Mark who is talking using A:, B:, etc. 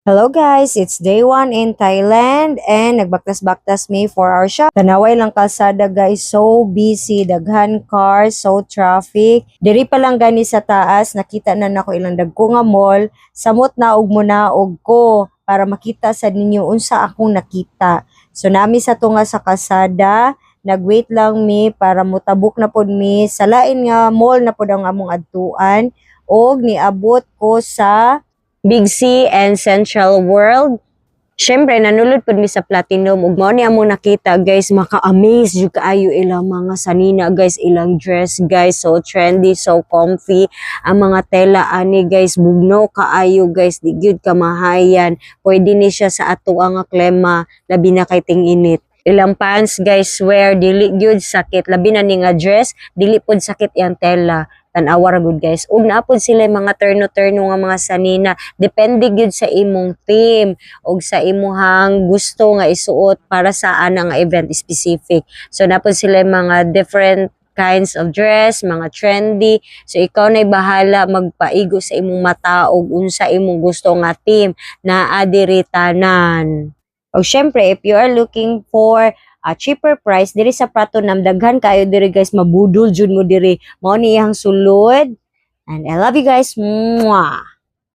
A: Hello guys, it's day 1 in Thailand and nagbaktas-baktas me for our shop. Tanaway lang kalsada guys, so busy, daghan cars, so traffic. Diri pa lang gani sa taas, nakita na nako ilang dagko nga mall. Samot na og munaog ko para makita sa ninyo unsa akong nakita. So nami sa tunga sa kalsada, nagwait lang mi para mutabok na pod mi sa lain nga mall na pod ang among adtuan og niabot ko sa Big C and Central World. Syempre, nanulod po mi sa Platinum. Ug mao ni among nakita, guys. Maka-amaze yung kaayo ilang mga sanina, guys. Ilang dress, guys. So trendy, so comfy. Ang mga tela, ani, guys. Bugno kaayo, guys. Di gyud kamahayan. Pwede ni siya sa ato ang klema. Labi na kay ting-init. Ilang pants, guys, wear. Dili gyud sakit. Labi na ni nga dress. Dili pod sakit yang tela. Tan-awar good guys. Ug naapod sila mga terno-terno nga mga sanina. Depende gyud sa imong theme ug sa imong gusto nga isuot para sa ana nga event specific. So naapod sila mga different kinds of dress, mga trendy. So ikaw na'y bahala magpaigo sa imong mata ug unsa imong gusto nga theme na adiri tanan. O syempre, if you are looking for a cheaper price, diri sa Pratunam, daghan kayo diri guys, mabudol jud mo diri. Mao ni iyang sulod. And I love you guys. Mwah!